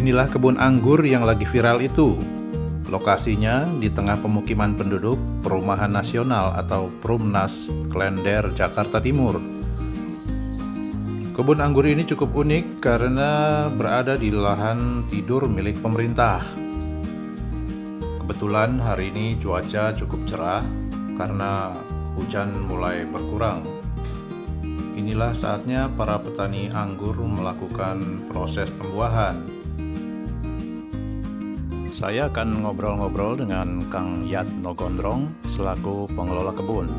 Inilah kebun anggur yang lagi viral itu. Lokasinya di tengah pemukiman penduduk Perumahan Nasional atau Perumnas, Klender, Jakarta Timur. Kebun anggur ini cukup unik karena berada di lahan tidur milik pemerintah. Kebetulan hari ini cuaca cukup cerah karena hujan mulai berkurang. Inilah saatnya para petani anggur melakukan proses pembuahan. Saya akan ngobrol-ngobrol dengan Kang Yatno Gondrong selaku pengelola kebun.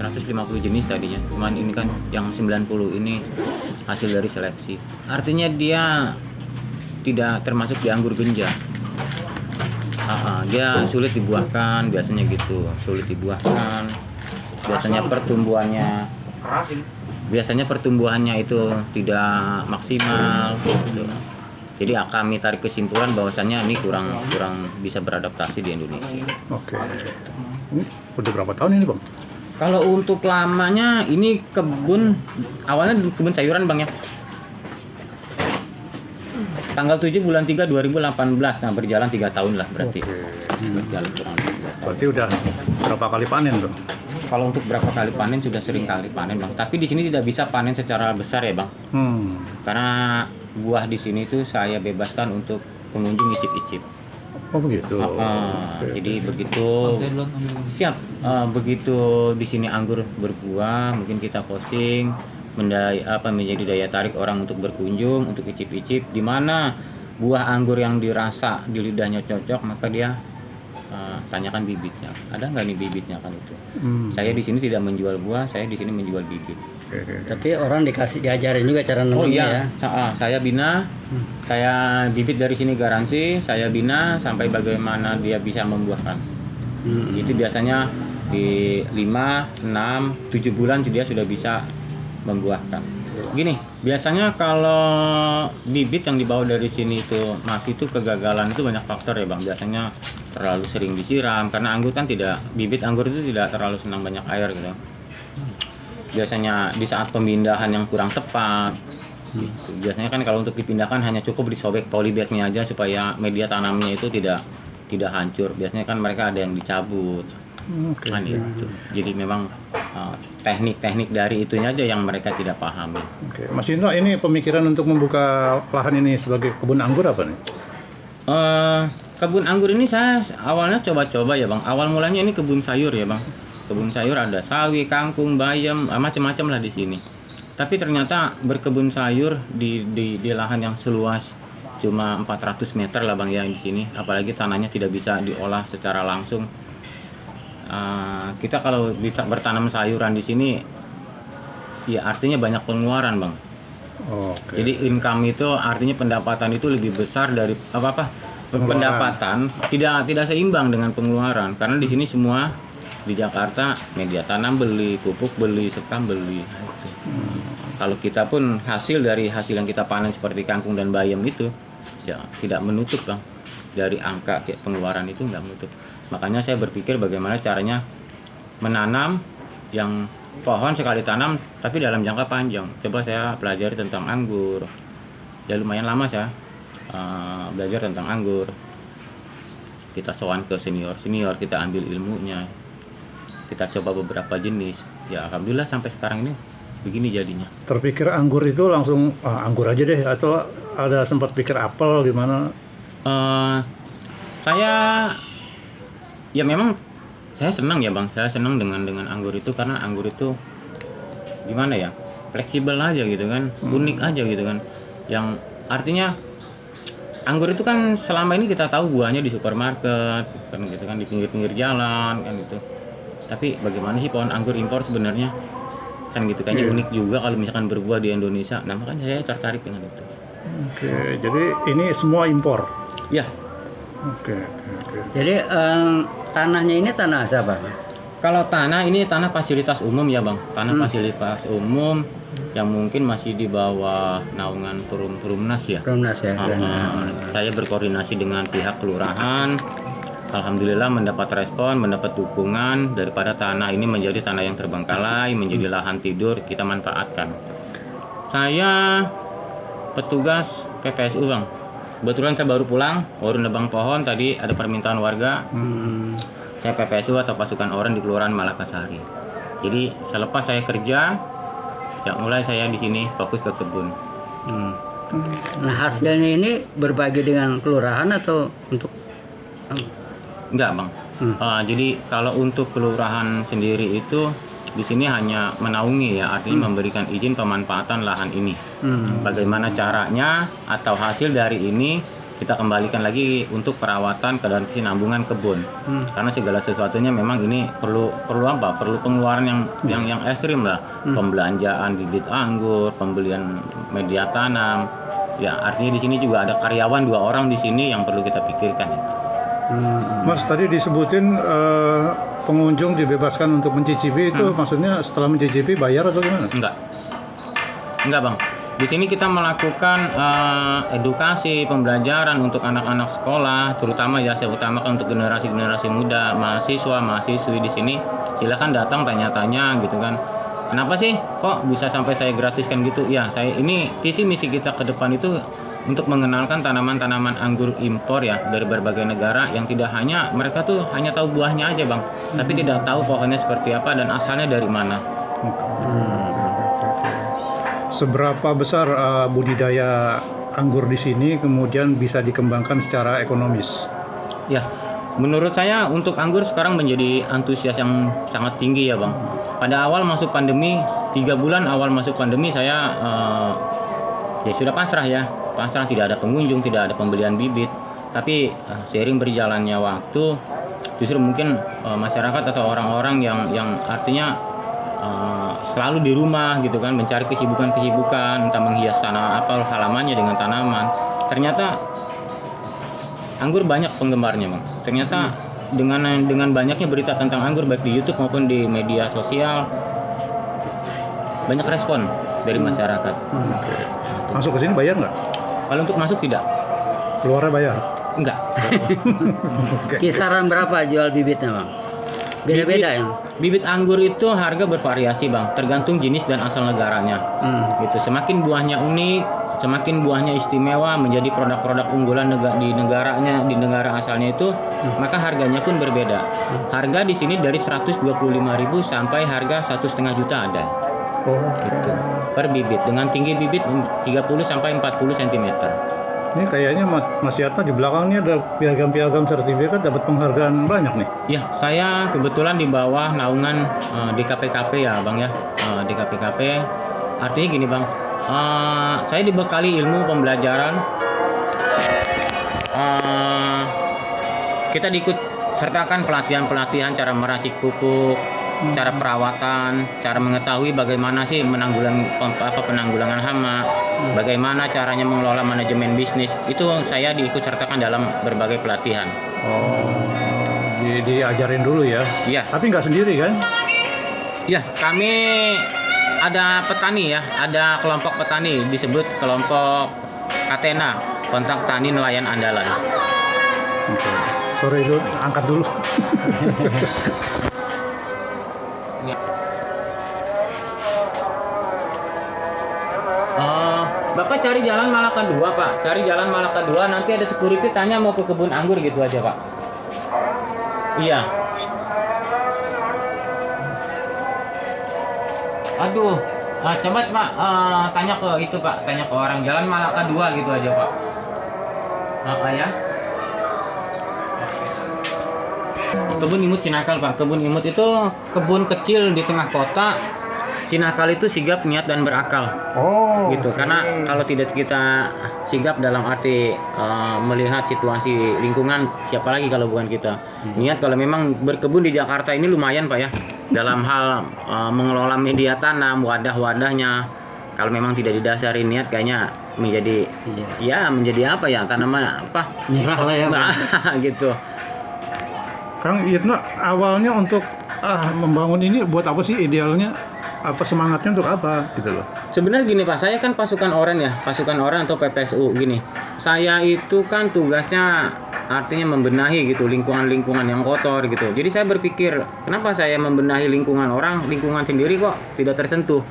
150 jenis tadinya, cuman ini kan yang 90 ini hasil dari seleksi. Artinya dia tidak termasuk di anggur genja. Dia sulit dibuahkan, biasanya gitu, sulit dibuahkan. Biasanya pertumbuhannya itu tidak maksimal gitu. Jadi kami tarik kesimpulan bahwasannya ini kurang bisa beradaptasi di Indonesia. Oke. Ini udah berapa tahun ini, Bang? Kalau untuk lamanya ini kebun awalnya kebun sayuran, Bang, ya. Tanggal 7 bulan 3 2018. Nah, berjalan 3 tahun lah berarti. Berjalan kurang lebih 3 tahun. Berarti udah berapa kali panen, Bang? Kalau untuk berapa kali panen sudah sering kali panen, Bang. Tapi di sini tidak bisa panen secara besar ya, Bang. Karena buah di sini tuh saya bebaskan untuk pengunjung icip-icip. Oh begitu. Jadi begitu begitu di sini anggur berbuah, mungkin kita posting menjadi daya tarik orang untuk berkunjung, untuk icip-icip. Di mana buah anggur yang dirasa di lidahnya cocok, maka dia tanyakan bibitnya. Ada nggak nih bibitnya kan itu. Saya di sini tidak menjual buah, saya di sini menjual bibit. Tapi orang diajarin juga cara nanamnya ya. Saya bina, saya bibit dari sini garansi, saya bina sampai bagaimana dia bisa membuahkan. Itu biasanya di 5, 6, 7 bulan dia sudah bisa membuahkan. Gini, biasanya kalau bibit yang dibawa dari sini itu mati itu kegagalan itu banyak faktor ya, Bang. Biasanya terlalu sering disiram karena anggur kan bibit anggur itu tidak terlalu senang banyak air gitu. Biasanya di saat pemindahan yang kurang tepat gitu. Biasanya kan kalau untuk dipindahkan hanya cukup disobek polybagnya aja supaya media tanamnya itu tidak hancur. Biasanya kan mereka ada yang dicabut. Kan itu. Jadi memang teknik-teknik dari itunya aja yang mereka tidak pahami. Mas Indra, ini pemikiran untuk membuka lahan ini sebagai kebun anggur apa nih? Kebun anggur ini saya awalnya coba-coba ya, Bang. Awal mulanya ini kebun sayur ya, Bang. Kebun sayur ada sawi, kangkung, bayam, macam-macam lah di sini. Tapi ternyata berkebun sayur di lahan yang seluas cuma 400 meter lah, Bang, ya di sini. Apalagi tanahnya tidak bisa diolah secara langsung. Kita kalau bisa bertanam sayuran di sini, ya artinya banyak pengeluaran, Bang. Jadi income itu artinya pendapatan itu lebih besar dari pendapatan tidak seimbang dengan pengeluaran karena di sini semua di Jakarta media tanam beli, pupuk beli, sekam beli. Kalau kita pun hasil yang kita panen seperti kangkung dan bayam itu ya tidak menutup, Bang. Dari angka pengeluaran itu nggak menutup. Makanya saya berpikir bagaimana caranya menanam yang pohon sekali tanam tapi dalam jangka panjang. Coba saya pelajari tentang anggur. Ya lumayan lama saya belajar tentang anggur. Kita sowan ke senior, kita ambil ilmunya. Kita coba beberapa jenis. Ya alhamdulillah sampai sekarang ini begini jadinya. Terpikir anggur itu langsung anggur aja deh, atau ada sempat pikir apel gimana? Saya ya memang saya senang ya, Bang. Saya senang dengan anggur itu karena anggur itu gimana ya? Fleksibel aja gitu kan, unik aja gitu kan. Yang artinya anggur itu kan selama ini kita tahu buahnya di supermarket kan gitu kan, di pinggir-pinggir jalan kan gitu. Tapi bagaimana sih pohon anggur impor sebenarnya? Kan gitu kayaknya unik juga kalau misalkan berbuah di Indonesia. Nah, makanya saya tertarik dengan itu. Jadi ini semua impor. Ya. Jadi tanahnya ini tanah apa? Kalau tanah ini tanah fasilitas umum ya, Bang. Tanah fasilitas umum yang mungkin masih di bawah naungan Perumnas ya. Perumnas ya. Saya berkoordinasi dengan pihak kelurahan. Alhamdulillah mendapat respon, mendapat dukungan daripada tanah ini menjadi tanah yang terbengkalai, menjadi lahan tidur kita manfaatkan. Saya petugas PPSU bang. Kebetulan saya baru pulang, baru nebang pohon tadi ada permintaan warga. Saya PPSU atau pasukan oranye di Kelurahan Malakasari. Jadi selepas saya kerja, ya mulai saya di sini fokus ke kebun. Nah hasilnya ini berbagi dengan kelurahan atau untuk Enggak bang. Jadi kalau untuk kelurahan sendiri itu di sini hanya menaungi ya, artinya memberikan izin pemanfaatan lahan ini. Bagaimana caranya atau hasil dari ini kita kembalikan lagi untuk perawatan dan kesinambungan kebun. Karena segala sesuatunya memang ini perlu apa? Perlu pengeluaran yang ekstrim lah. Pembelanjaan bibit anggur, pembelian media tanam. Ya artinya di sini juga ada karyawan 2 orang di sini yang perlu kita pikirkan. Mas tadi disebutin pengunjung dibebaskan untuk mencicipi itu maksudnya setelah mencicipi bayar atau gimana? Enggak bang. Di sini kita melakukan edukasi pembelajaran untuk anak-anak sekolah, terutama ya saya utamakan untuk generasi muda, mahasiswi di sini. Silakan datang tanya-tanya gitu kan. Kenapa sih kok bisa sampai saya gratiskan gitu? Ya saya ini visi misi kita ke depan itu untuk mengenalkan tanaman-tanaman anggur impor ya dari berbagai negara yang tidak hanya mereka tuh hanya tahu buahnya aja bang, tapi tidak tahu pohonnya seperti apa dan asalnya dari mana. Seberapa besar budidaya anggur di sini kemudian bisa dikembangkan secara ekonomis? Ya, menurut saya untuk anggur sekarang menjadi antusias yang sangat tinggi ya bang. Pada awal masuk pandemi, 3 bulan awal masuk pandemi saya ya sudah pasrah, tidak ada pengunjung, tidak ada pembelian bibit. Tapi seiring berjalannya waktu, justru mungkin masyarakat atau orang-orang yang artinya selalu di rumah gitu kan, mencari kesibukan, entah menghias halamannya dengan tanaman. Ternyata anggur banyak penggemarnya bang. Ternyata dengan banyaknya berita tentang anggur baik di YouTube maupun di media sosial, banyak respon dari masyarakat. Masuk ke sini bayar nggak? Kalau untuk masuk tidak. Keluarnya bayar? Enggak. kisaran berapa jual bibitnya bang? Beda-beda ya? Bibit anggur itu harga bervariasi bang, tergantung jenis dan asal negaranya. Gitu. Semakin buahnya unik, semakin buahnya istimewa menjadi produk-produk unggulan di negara asalnya itu, maka harganya pun berbeda. Harga di sini dari 125.000 sampai harga 1,5 juta ada. Gitu. Per bibit dengan tinggi bibit 30 sampai 40 cm. Ini kayaknya Mas Yata di belakangnya ada piagam-piagam sertifikat dapat penghargaan banyak nih. Ya, saya kebetulan di bawah naungan DKPKP ya bang ya. DKPKP artinya gini bang, saya dibekali ilmu pembelajaran, kita diikut sertakan pelatihan cara meracik pupuk, cara perawatan, cara mengetahui bagaimana sih penanggulangan hama, bagaimana caranya mengelola manajemen bisnis. Itu saya diikut sertakan dalam berbagai pelatihan. Diajarin dulu ya? Iya. Tapi nggak sendiri kan? Ya, kami ada petani ya, ada kelompok petani disebut kelompok Katena, Kontak Tani Nelayan Andalan. Sorry dulu, angkat dulu. Ya. Bapak cari jalan Malaka 2 Pak, cari jalan Malaka 2, nanti ada security tanya mau ke kebun anggur gitu aja Pak. Iya. Aduh, coba tanya ke itu Pak, tanya ke orang jalan Malaka 2 gitu aja Pak. Ya. Kebun imut Cinakal Pak. Kebun imut itu kebun kecil di tengah kota. Cinakal itu sigap, niat dan berakal. Gitu. Karena kalau tidak kita sigap dalam arti melihat situasi lingkungan, siapa lagi kalau bukan kita. Niat kalau memang berkebun di Jakarta ini lumayan Pak ya. Dalam hal mengelola media tanam, wadah-wadahnya. Kalau memang tidak didasari niat kayaknya menjadi menjadi apa ya? Tanaman apa? Nyerah lah ya. Gitu. Kang Yitno, awalnya untuk membangun ini buat apa sih idealnya? Apa semangatnya untuk apa gitu loh? Sebenarnya gini Pak, saya kan pasukan oranye ya, pasukan oranye atau PPSU gini. Saya itu kan tugasnya artinya membenahi gitu lingkungan-lingkungan yang kotor gitu. Jadi saya berpikir, kenapa saya membenahi lingkungan orang, lingkungan sendiri kok tidak tersentuh?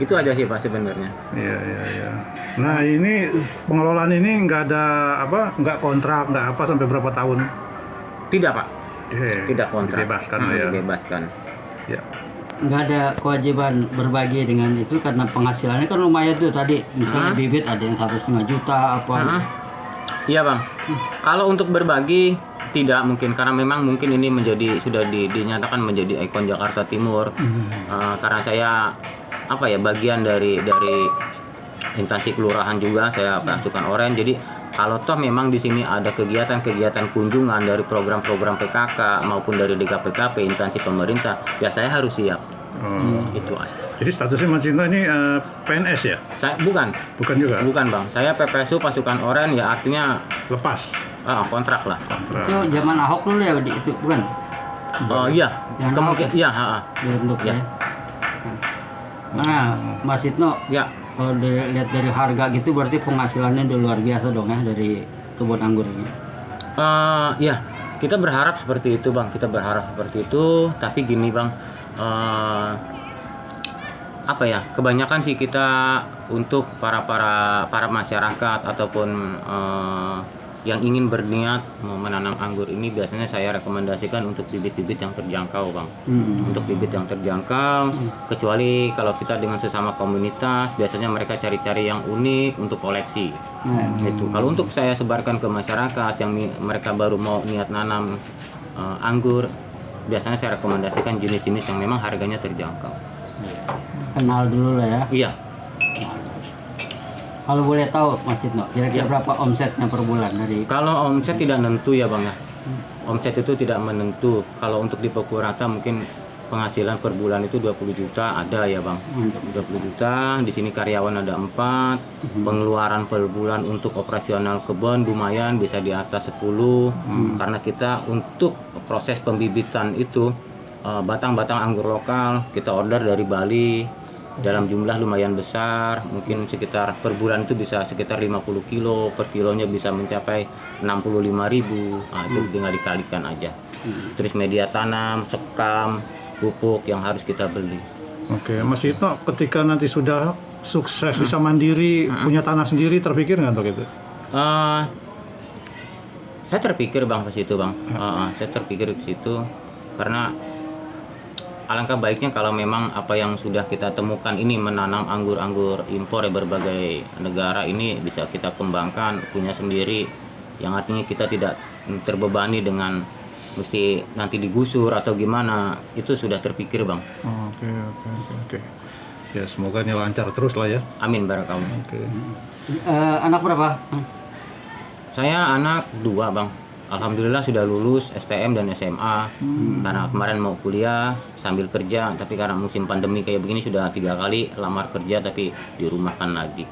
Itu aja sih Pak sebenarnya. Iya, iya, iya. Nah, ini pengelolaan ini nggak ada nggak kontrak, nggak apa sampai berapa tahun? Tidak Pak, Oke, tidak kontrak. dibebaskan lah ya. Dibebaskan. Ya. Nggak ada kewajiban berbagi dengan itu karena penghasilannya kan lumayan tuh tadi. Misalnya bibit ada yang 1,5 juta apa. Iya Bang. Kalau untuk berbagi tidak mungkin karena memang mungkin ini sudah dinyatakan menjadi ikon Jakarta Timur. Karena saya bagian dari instansi kelurahan juga, saya pasukan oranye. Jadi kalau toh memang di sini ada kegiatan-kegiatan kunjungan dari program-program PKK maupun dari DKPKP instansi pemerintah, ya saya harus siap. Itu aja. Jadi statusnya Mas Cinta ini PNS ya? Saya bukan juga? Bukan Bang, saya PPSU pasukan oranye, ya artinya Lepas? kontrak lah. Itu zaman Ahok dulu ya itu bukan? Iya, Yang kemungkinan Ahok iya. Untuk Ya. ya. Nah, Mas Itno, Ya. kalau dilihat dari harga gitu berarti penghasilannya udah luar biasa dong ya dari kebun anggur ini. Ya, kita berharap seperti itu Bang, tapi gini Bang, kebanyakan sih kita untuk para masyarakat ataupun yang ingin berniat mau menanam anggur ini, biasanya saya rekomendasikan untuk bibit-bibit yang terjangkau Bang. Untuk bibit yang terjangkau, kecuali kalau kita dengan sesama komunitas, biasanya mereka cari-cari yang unik untuk koleksi. Itu kalau untuk saya sebarkan ke masyarakat yang mereka baru mau niat nanam anggur, biasanya saya rekomendasikan jenis-jenis yang memang harganya terjangkau. Kenal dulu lah ya. Iya. Kalau boleh tahu Mas Itno, kira-kira berapa omsetnya per bulan dari? Kalau omset tidak menentu ya Bang ya. Omset itu tidak menentu. Kalau untuk di Purwakarta mungkin penghasilan per bulan itu 20 juta ada ya Bang. 20 juta. Di sini karyawan ada 4. Pengeluaran per bulan untuk operasional kebun lumayan bisa di atas 10. Karena kita untuk proses pembibitan itu batang-batang anggur lokal kita order dari Bali dalam jumlah lumayan besar, mungkin sekitar per bulan itu bisa sekitar 50 kilo, per kilonya bisa mencapai 65.000. Itu tinggal dikalikan aja. Terus media tanam, sekam, pupuk yang harus kita beli. Oke, Mas Itno, ketika nanti sudah sukses bisa mandiri, punya tanah sendiri, terpikir nggak untuk itu? Saya terpikir Bang ke situ Bang. Saya terpikir ke situ karena alangkah baiknya kalau memang apa yang sudah kita temukan ini menanam anggur-anggur impor ya berbagai negara ini bisa kita kembangkan punya sendiri, yang artinya kita tidak terbebani dengan mesti nanti digusur atau gimana. Itu sudah terpikir Bang. Oke. Ya semoga ini lancar terus lah ya. Amin barakallah. Oke. Anak berapa? Saya anak 2 Bang. Alhamdulillah sudah lulus STM dan SMA. Karena kemarin mau kuliah sambil kerja, tapi karena musim pandemi kayak begini sudah 3 kali lamar kerja tapi dirumahkan lagi.